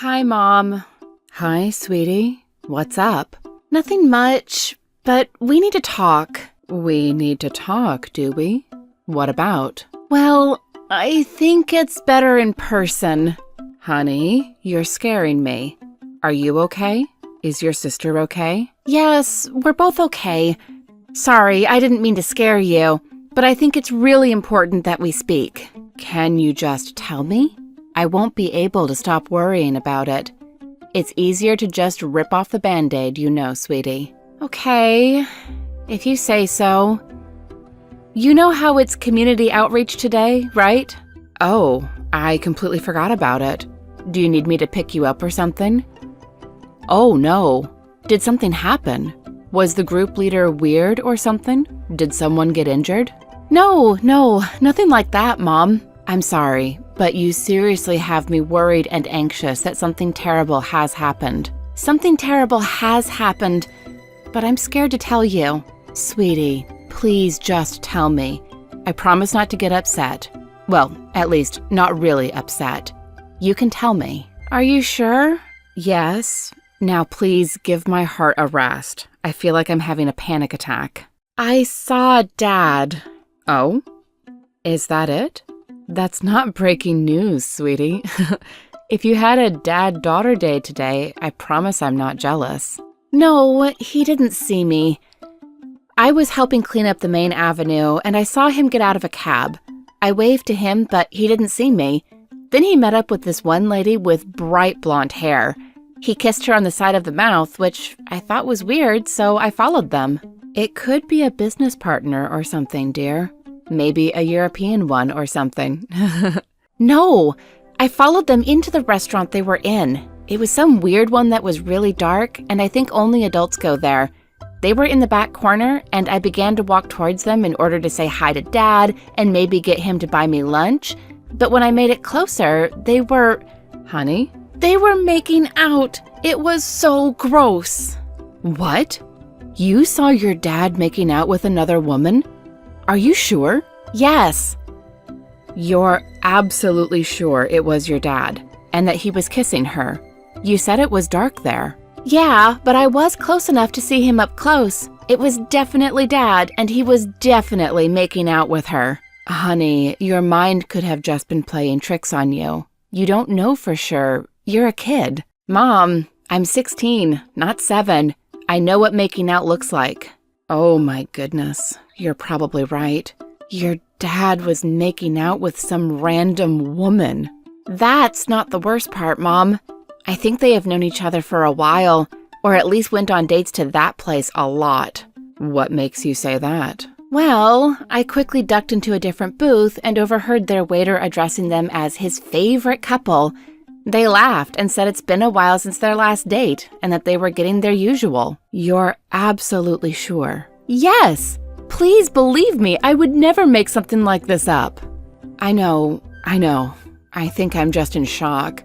Hi, Mom. Hi, sweetie. What's up? Nothing much, but we need to talk. We need to talk, do we? What about? Well, I think it's better in person. Honey, you're scaring me. Are you okay? Is your sister okay? Yes, we're both okay. Sorry, I didn't mean to scare you, but I think it's really important that we speak. Can you just tell me? I won't be able to stop worrying about it. It's easier to just rip off the Band-Aid, you know, sweetie. Okay, if you say so. You know how it's community outreach today, right? Oh, I completely forgot about it. Do you need me to pick you up or something? Oh, no. Did something happen? Was the group leader weird or something? Did someone get injured? No, nothing like that, Mom. I'm sorry, but you seriously have me worried and anxious that something terrible has happened. Something terrible has happened, but I'm scared to tell you. Sweetie, please just tell me. I promise not to get upset. Well, at least not really upset. You can tell me. Are you sure? Yes. Now please give my heart a rest. I feel like I'm having a panic attack. I saw Dad. Oh? Is that it? That's not breaking news, sweetie. If you had a dad-daughter day today, I promise I'm not jealous. No, he didn't see me. I was helping clean up the main avenue, and I saw him get out of a cab. I waved to him, but he didn't see me. Then he met up with this one lady with bright blonde hair. He kissed her on the side of the mouth, which I thought was weird, so I followed them. It could be a business partner or something, dear. Maybe a European one or something. No, I followed them into the restaurant they were in. It was some weird one that was really dark, and I think only adults go there. They were in the back corner, and I began to walk towards them in order to say hi to Dad and maybe get him to buy me lunch. But when I made it closer, they were... Honey? They were making out. It was so gross. What? You saw your dad making out with another woman? Are you sure? Yes. You're absolutely sure it was your dad, and that he was kissing her. You said it was dark there. Yeah, but I was close enough to see him up close. It was definitely Dad, and he was definitely making out with her. Honey, your mind could have just been playing tricks on you. You don't know for sure. You're a kid. Mom, I'm 16, not 7. I know what making out looks like. Oh my goodness, you're probably right. Your dad was making out with some random woman. That's not the worst part, Mom. I think they have known each other for a while, or at least went on dates to that place a lot. What makes you say that? Well, I quickly ducked into a different booth and overheard their waiter addressing them as his favorite couple. They laughed and said it's been a while since their last date and that they were getting their usual. You're absolutely sure? Yes! Please believe me, I would never make something like this up. I know. I think I'm just in shock.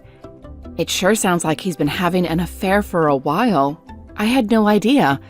It sure sounds like he's been having an affair for a while. I had no idea.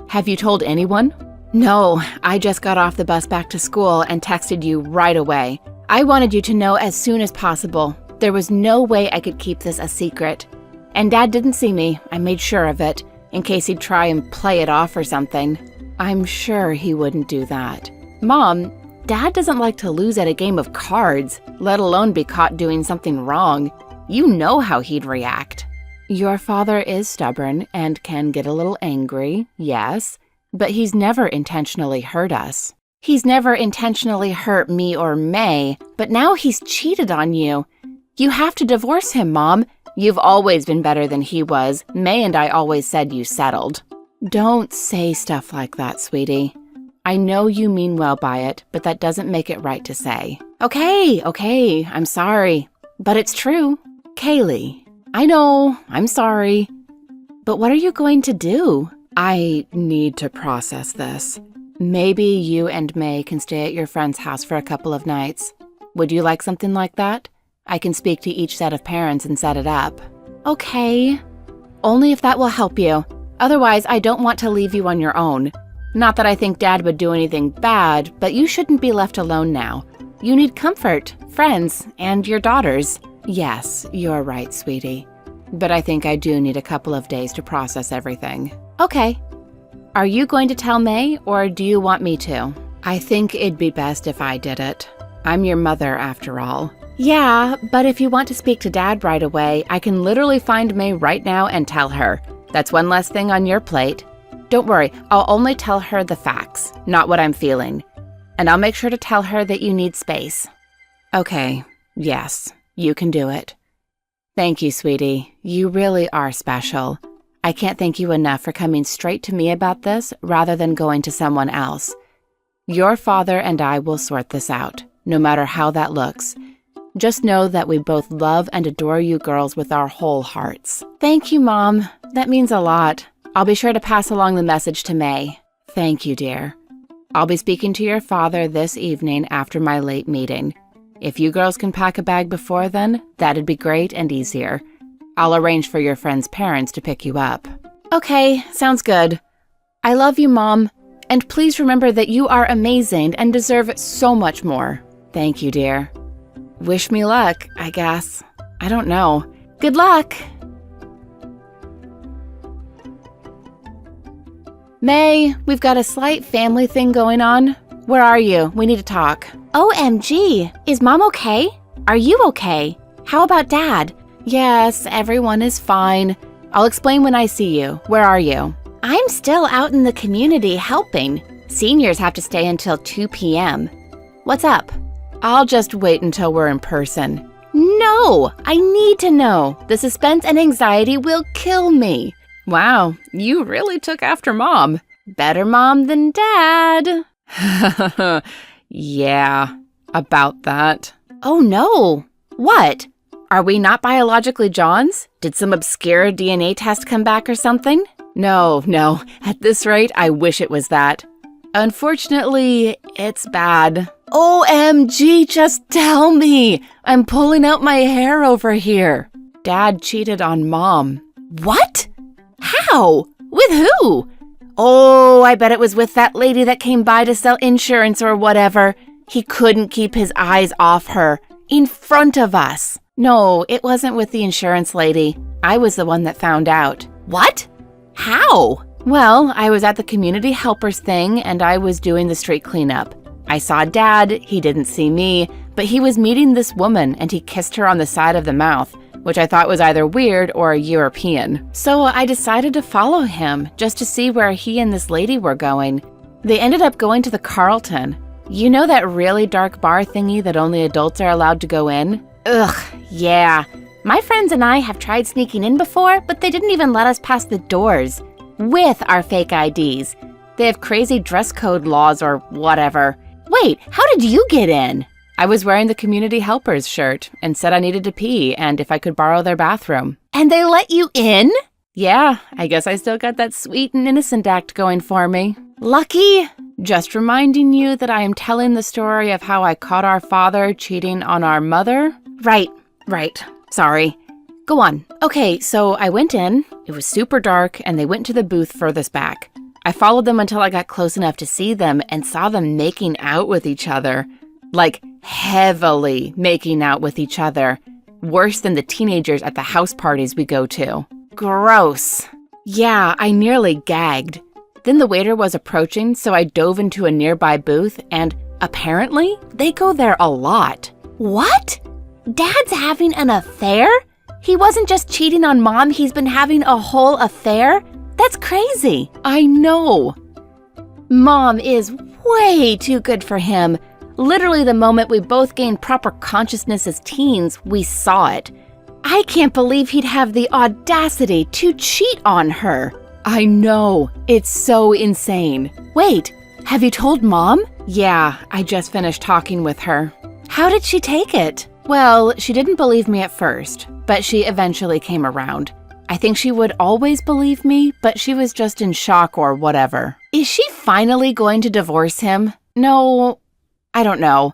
Have you told anyone? No, I just got off the bus back to school and texted you right away. I wanted you to know as soon as possible. There was no way I could keep this a secret. And Dad didn't see me. I made sure of it, in case he'd try and play it off or something. I'm sure he wouldn't do that. Mom, Dad doesn't like to lose at a game of cards, let alone be caught doing something wrong. You know how he'd react. Your father is stubborn and can get a little angry, yes, but he's never intentionally hurt us. He's never intentionally hurt me or May, but now he's cheated on you. You have to divorce him, Mom. You've always been better than he was. May and I always said you settled. Don't say stuff like that, sweetie. I know you mean well by it, but that doesn't make it right to say. Okay, I'm sorry. But it's true. Kaylee, I know, I'm sorry. But what are you going to do? I need to process this. Maybe you and May can stay at your friend's house for a couple of nights. Would you like something like that? I can speak to each set of parents and set it up. Okay. Only if that will help you. Otherwise, I don't want to leave you on your own. Not that I think Dad would do anything bad, but you shouldn't be left alone now. You need comfort, friends, and your daughters. Yes, you're right, sweetie. but I think I do need a couple of days to process everything. Okay. Are you going to tell May, or do you want me to? I think it'd be best if I did it. I'm your mother, after all. Yeah, but if you want to speak to Dad right away, I can literally find May right now and tell her. That's one less thing on your plate. Don't worry, I'll only tell her the facts, not what I'm feeling. And I'll make sure to tell her that you need space. Okay, yes, you can do it. Thank you, sweetie. You really are special. I can't thank you enough for coming straight to me about this rather than going to someone else. Your father and I will sort this out, no matter how that looks. Just know that we both love and adore you girls with our whole hearts. Thank you, Mom. That means a lot. I'll be sure to pass along the message to May. Thank you, dear. I'll be speaking to your father this evening after my late meeting. If you girls can pack a bag before then, that'd be great and easier. I'll arrange for your friend's parents to pick you up. Okay, sounds good. I love you, Mom. And please remember that you are amazing and deserve so much more. Thank you, dear. Wish me luck, I guess. I don't know. Good luck! May, we've got a slight family thing going on. Where are you? We need to talk. OMG! Is Mom okay? Are you okay? How about Dad? Yes, everyone is fine. I'll explain when I see you. Where are you? I'm still out in the community helping. Seniors have to stay until 2 p.m. What's up? I'll just wait until we're in person. No! I need to know. The suspense and anxiety will kill me. Wow, you really took after Mom. Better mom than Dad. Yeah, about that. Oh no. What? Are we not biologically Johns? Did some obscure DNA test come back or something? No. At this rate, I wish it was that. Unfortunately, it's bad. OMG, just tell me! I'm pulling out my hair over here. Dad cheated on Mom. What? How? With who? Oh, I bet it was with that lady that came by to sell insurance or whatever. He couldn't keep his eyes off her. In front of us. No, it wasn't with the insurance lady. I was the one that found out. What? How? Well, I was at the community helpers thing and I was doing the street cleanup. I saw Dad, he didn't see me, but he was meeting this woman and he kissed her on the side of the mouth, which I thought was either weird or European. So I decided to follow him just to see where he and this lady were going. They ended up going to the Carlton. You know that really dark bar thingy that only adults are allowed to go in? Ugh, yeah. My friends and I have tried sneaking in before, but they didn't even let us pass the doors. With our fake IDs. They have crazy dress code laws or whatever. Wait, how did you get in? I was wearing the community helpers shirt and said I needed to pee and if I could borrow their bathroom. And they let you in? Yeah, I guess I still got that sweet and innocent act going for me. Lucky. Just reminding you that I am telling the story of how I caught our father cheating on our mother. Right. Sorry. Go on. Okay, so I went in. It was super dark and they went to the booth furthest back. I followed them until I got close enough to see them and saw them making out with each other. Like, heavily making out with each other. Worse than the teenagers at the house parties we go to. Gross. Yeah, I nearly gagged. Then the waiter was approaching, so I dove into a nearby booth, and apparently, they go there a lot. What? Dad's having an affair? He wasn't just cheating on Mom, he's been having a whole affair? That's crazy. I know. Mom is way too good for him. Literally the moment we both gained proper consciousness as teens, we saw it. I can't believe he'd have the audacity to cheat on her. I know. It's so insane. Wait, have you told Mom? Yeah, I just finished talking with her. How did she take it? Well, she didn't believe me at first, but she eventually came around. I think she would always believe me, but she was just in shock or whatever. Is she finally going to divorce him? No, I don't know.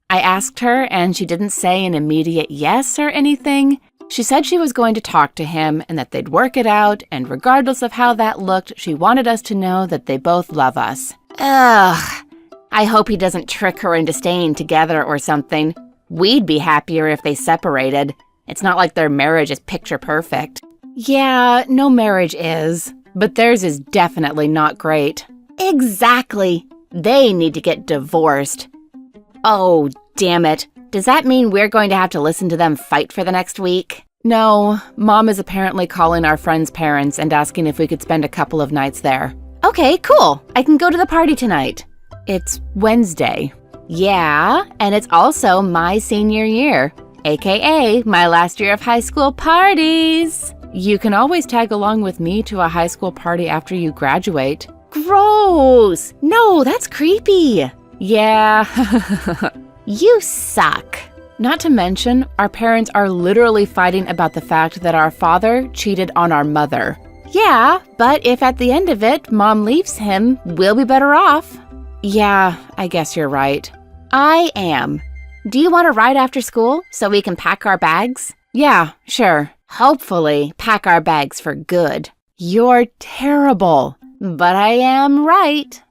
I asked her and she didn't say an immediate yes or anything. She said she was going to talk to him and that they'd work it out, and regardless of how that looked, she wanted us to know that they both love us. Ugh. I hope he doesn't trick her into staying together or something. We'd be happier if they separated. It's not like their marriage is picture perfect. Yeah, no marriage is, but theirs is definitely not great. Exactly. They need to get divorced. Oh, damn it. Does that mean we're going to have to listen to them fight for the next week? No, Mom is apparently calling our friends' parents and asking if we could spend a couple of nights there. Okay, cool. I can go to the party tonight. It's Wednesday. Yeah, and it's also my senior year, aka my last year of high school parties. You can always tag along with me to a high school party after you graduate. Gross! No, that's creepy. Yeah, you suck. Not to mention, our parents are literally fighting about the fact that our father cheated on our mother. Yeah, but if at the end of it, Mom leaves him, we'll be better off. Yeah, I guess you're right. I am. Do you want to ride after school so we can pack our bags? Yeah, sure. Hopefully, pack our bags for good. You're terrible, but I am right.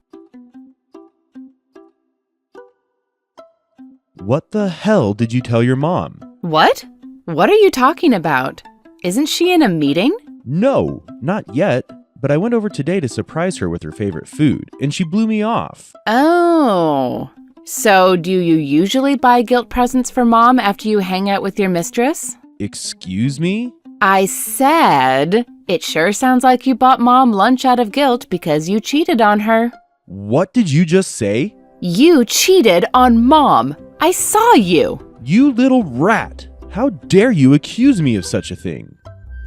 What the hell did you tell your mom? What? What are you talking about? Isn't she in a meeting? No, not yet, but I went over today to surprise her with her favorite food, and she blew me off. Oh, so do you usually buy guilt presents for Mom after you hang out with your mistress? Excuse me? I said, it sure sounds like you bought Mom lunch out of guilt because you cheated on her. What did you just say? You cheated on Mom. I saw you. You little rat! How dare you accuse me of such a thing?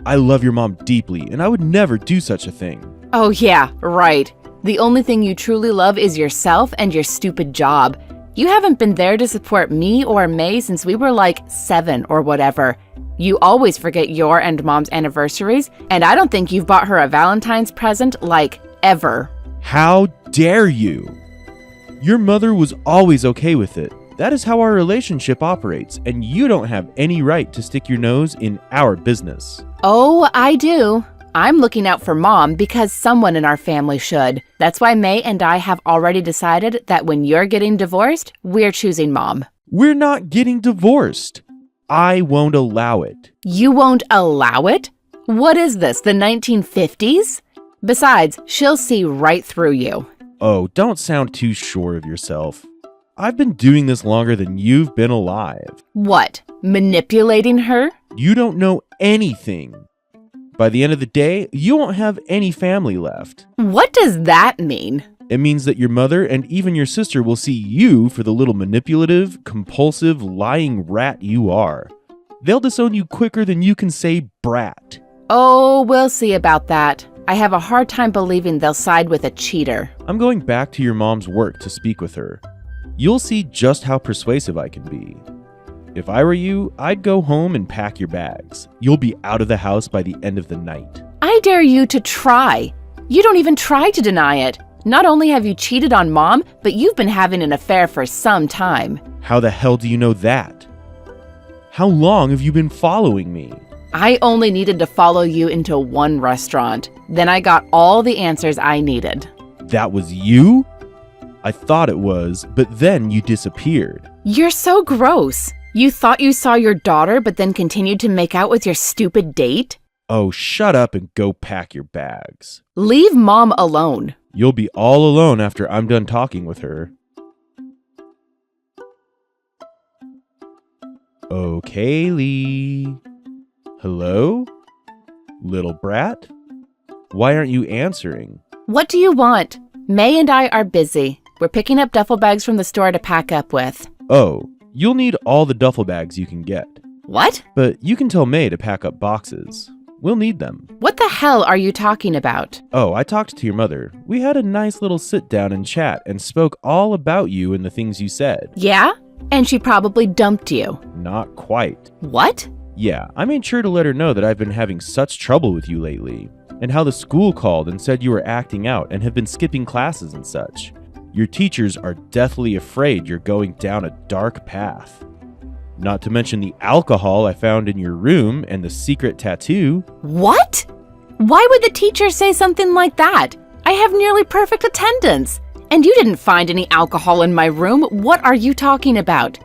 I love your mom deeply, and I would never do such a thing. Oh yeah, right. The only thing you truly love is yourself and your stupid job. You haven't been there to support me or May since we were like 7 or whatever. You always forget your and Mom's anniversaries, and I don't think you've bought her a Valentine's present like ever. How dare you? Your mother was always okay with it. That is how our relationship operates, and you don't have any right to stick your nose in our business. Oh, I do. I'm looking out for Mom because someone in our family should. That's why May and I have already decided that when you're getting divorced, we're choosing Mom. We're not getting divorced. I won't allow it. You won't allow it? What is this, the 1950s? Besides, she'll see right through you. Oh, don't sound too sure of yourself. I've been doing this longer than you've been alive. What? Manipulating her? You don't know anything. By the end of the day, you won't have any family left. What does that mean? It means that your mother and even your sister will see you for the little manipulative, compulsive, lying rat you are. They'll disown you quicker than you can say brat. Oh, we'll see about that. I have a hard time believing they'll side with a cheater. I'm going back to your mom's work to speak with her. You'll see just how persuasive I can be. If I were you, I'd go home and pack your bags. You'll be out of the house by the end of the night. I dare you to try. You don't even try to deny it. Not only have you cheated on Mom, but you've been having an affair for some time. How the hell do you know that? How long have you been following me? I only needed to follow you into one restaurant. Then I got all the answers I needed. That was you? I thought it was, but then you disappeared. You're so gross. You thought you saw your daughter, but then continued to make out with your stupid date? Oh, shut up and go pack your bags. Leave Mom alone. You'll be all alone after I'm done talking with her. Oh, Kaylee. Hello? Little brat? Why aren't you answering? What do you want? May and I are busy. We're picking up duffel bags from the store to pack up with. Oh, you'll need all the duffel bags you can get. What? But you can tell May to pack up boxes. We'll need them. What the hell are you talking about? Oh, I talked to your mother. We had a nice little sit down and chat and spoke all about you and the things you said. Yeah? And she probably dumped you. Not quite. What? Yeah, I made sure to let her know that I've been having such trouble with you lately, and how the school called and said you were acting out and have been skipping classes and such. Your teachers are deathly afraid you're going down a dark path. Not to mention the alcohol I found in your room and the secret tattoo. What? Why would the teacher say something like that? I have nearly perfect attendance. And you didn't find any alcohol in my room. What are you talking about?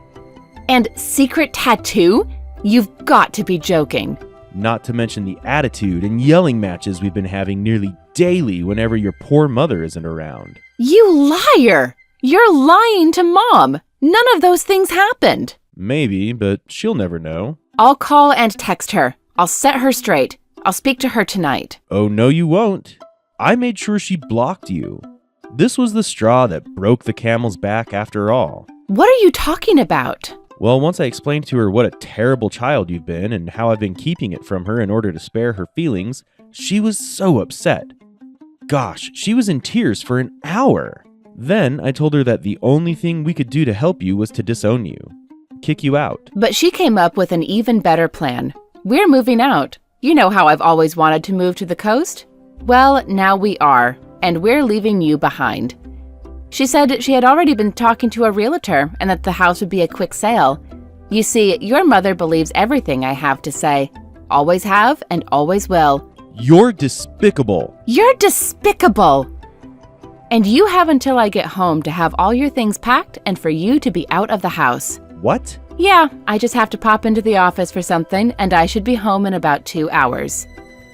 And secret tattoo? You've got to be joking. Not to mention the attitude and yelling matches we've been having nearly daily whenever your poor mother isn't around. You liar! You're lying to Mom. None of those things happened. Maybe, but she'll never know. I'll call and text her. I'll set her straight. I'll speak to her tonight. Oh, no, you won't. I made sure she blocked you. This was the straw that broke the camel's back after all. What are you talking about? Well, once I explained to her what a terrible child you've been and how I've been keeping it from her in order to spare her feelings, she was so upset. Gosh, she was in tears for an hour. Then I told her that the only thing we could do to help you was to disown you, kick you out. But she came up with an even better plan. We're moving out. You know how I've always wanted to move to the coast? Well, now we are, and we're leaving you behind. She said she had already been talking to a realtor and that the house would be a quick sale. You see, your mother believes everything I have to say. Always have and always will. You're despicable. You're despicable! And you have until I get home to have all your things packed and for you to be out of the house. What? Yeah, I just have to pop into the office for something and I should be home in about 2 hours.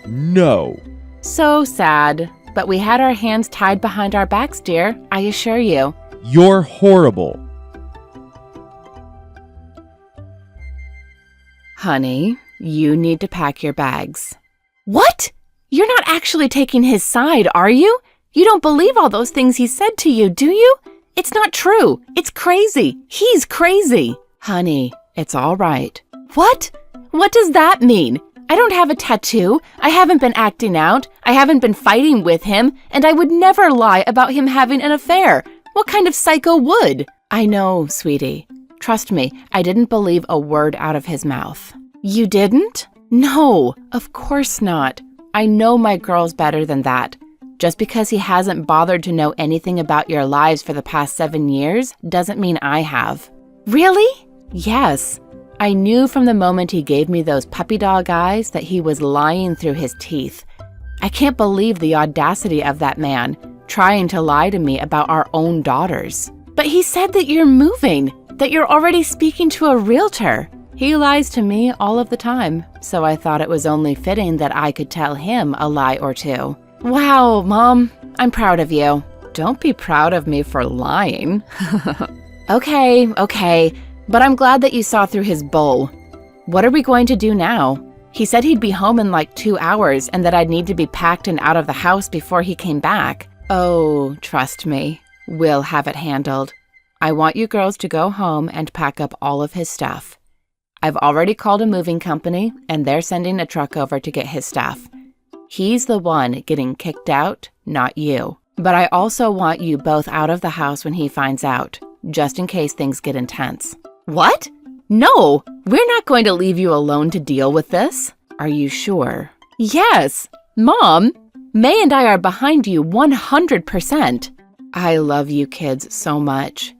No. So sad. But we had our hands tied behind our backs, dear, I assure you. You're horrible. Honey, you need to pack your bags. What? You're not actually taking his side, are you? You don't believe all those things he said to you, do you? It's not true. It's crazy. He's crazy. Honey, it's all right. What? What does that mean? I don't have a tattoo. I haven't been acting out. I haven't been fighting with him. And I would never lie about him having an affair. What kind of psycho would? I know, sweetie. Trust me, I didn't believe a word out of his mouth. You didn't? No, of course not. I know my girls better than that. Just because he hasn't bothered to know anything about your lives for the past 7 years doesn't mean I have. Really? Yes. I knew from the moment he gave me those puppy dog eyes that he was lying through his teeth. I can't believe the audacity of that man, trying to lie to me about our own daughters. But he said that you're moving, that you're already speaking to a realtor. He lies to me all of the time, so I thought it was only fitting that I could tell him a lie or two. Wow, Mom, I'm proud of you. Don't be proud of me for lying. Okay. But I'm glad that you saw through his bull. What are we going to do now? He said he'd be home in like 2 hours and that I'd need to be packed and out of the house before he came back. Oh, trust me. We'll have it handled. I want you girls to go home and pack up all of his stuff. I've already called a moving company and they're sending a truck over to get his stuff. He's the one getting kicked out, not you. But I also want you both out of the house when he finds out, just in case things get intense. What? No, we're not going to leave you alone to deal with this. Are you sure? Yes. Mom, May and I are behind you 100%. I love you kids so much.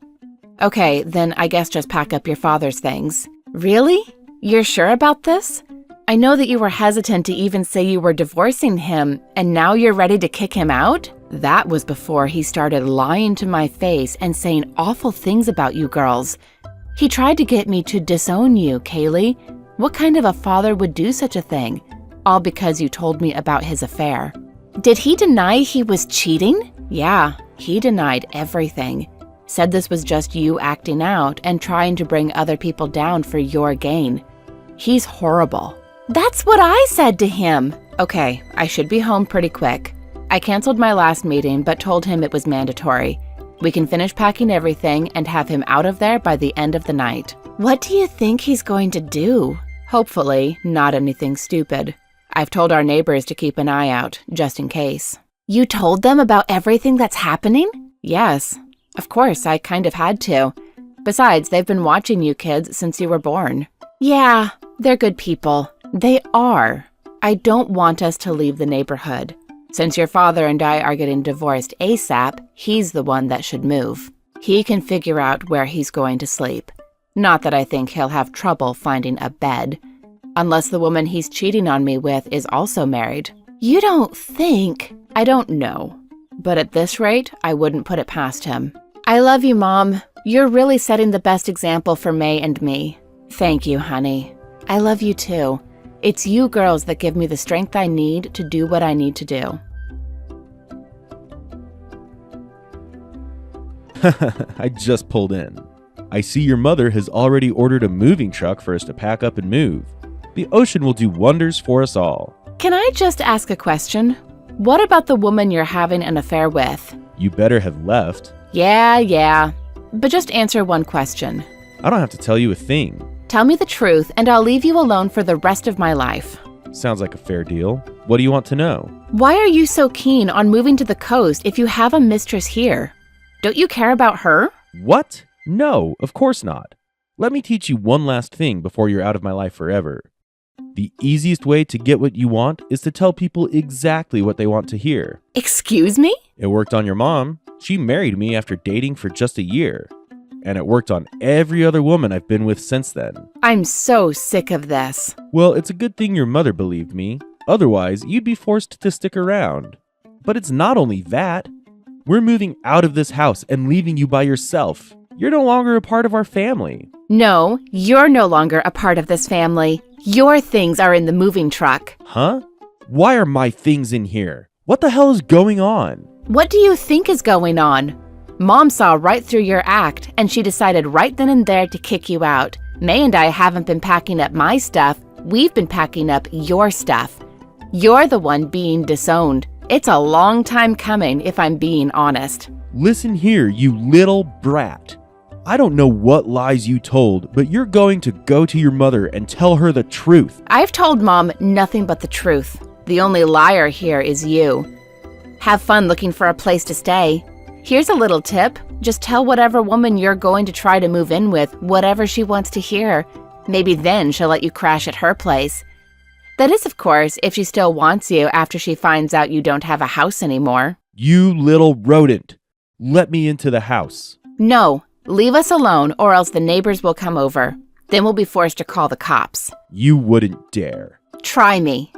Okay, then I guess just pack up your father's things. Really? You're sure about this? I know that you were hesitant to even say you were divorcing him, and now you're ready to kick him out? That was before he started lying to my face and saying awful things about you girls. He tried to get me to disown you, Kaylee. What kind of a father would do such a thing? All because you told me about his affair. Did he deny he was cheating? Yeah, he denied everything. Said this was just you acting out and trying to bring other people down for your gain. He's horrible. That's what I said to him. Okay, I should be home pretty quick. I canceled my last meeting but told him it was mandatory. We can finish packing everything and have him out of there by the end of the night. What do you think he's going to do? Hopefully, not anything stupid. I've told our neighbors to keep an eye out, just in case. You told them about everything that's happening? Yes. Of course, I kind of had to. Besides, they've been watching you kids since you were born. Yeah, they're good people. They are. I don't want us to leave the neighborhood. Since your father and I are getting divorced ASAP, he's the one that should move. He can figure out where he's going to sleep. Not that I think he'll have trouble finding a bed. Unless the woman he's cheating on me with is also married. You don't think? I don't know. But at this rate, I wouldn't put it past him. I love you, Mom. You're really setting the best example for May and me. Thank you, honey. I love you too. It's you girls that give me the strength I need to do what I need to do. I just pulled in. I see your mother has already ordered a moving truck for us to pack up and move. The ocean will do wonders for us all. Can I just ask a question? What about the woman you're having an affair with? You better have left. Yeah. But just answer one question. I don't have to tell you a thing. Tell me the truth, and I'll leave you alone for the rest of my life. Sounds like a fair deal. What do you want to know? Why are you so keen on moving to the coast if you have a mistress here? Don't you care about her? What? No, of course not. Let me teach you one last thing before you're out of my life forever. The easiest way to get what you want is to tell people exactly what they want to hear. Excuse me? It worked on your mom. She married me after dating for just a year. And it worked on every other woman I've been with since then. I'm so sick of this. Well, it's a good thing your mother believed me. Otherwise, you'd be forced to stick around. But it's not only that. We're moving out of this house and leaving you by yourself. You're no longer a part of our family. No, you're no longer a part of this family. Your things are in the moving truck. Huh? Why are my things in here? What the hell is going on? What do you think is going on? Mom saw right through your act, and she decided right then and there to kick you out. May and I haven't been packing up my stuff. We've been packing up your stuff. You're the one being disowned. It's a long time coming, if I'm being honest. Listen here, you little brat. I don't know what lies you told, but you're going to go to your mother and tell her the truth. I've told Mom nothing but the truth. The only liar here is you. Have fun looking for a place to stay. Here's a little tip. Just tell whatever woman you're going to try to move in with whatever she wants to hear. Maybe then she'll let you crash at her place. That is, of course, if she still wants you after she finds out you don't have a house anymore. You little rodent. Let me into the house. No, leave us alone or else the neighbors will come over. Then we'll be forced to call the cops. You wouldn't dare. Try me.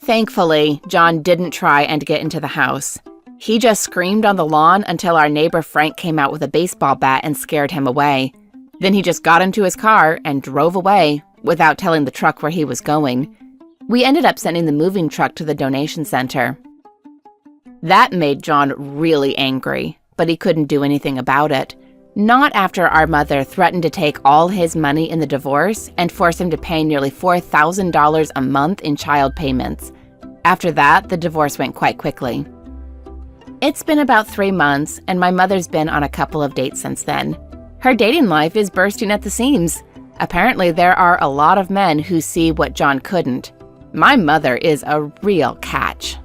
Thankfully, John didn't try and get into the house. He just screamed on the lawn until our neighbor Frank came out with a baseball bat and scared him away. Then he just got into his car and drove away without telling the truck where he was going. We ended up sending the moving truck to the donation center. That made John really angry, but he couldn't do anything about it. Not after our mother threatened to take all his money in the divorce and force him to pay nearly $4,000 a month in child payments. After that, the divorce went quite quickly. It's been about 3 months, and my mother's been on a couple of dates since then. Her dating life is bursting at the seams. Apparently, there are a lot of men who see what John couldn't. My mother is a real catch.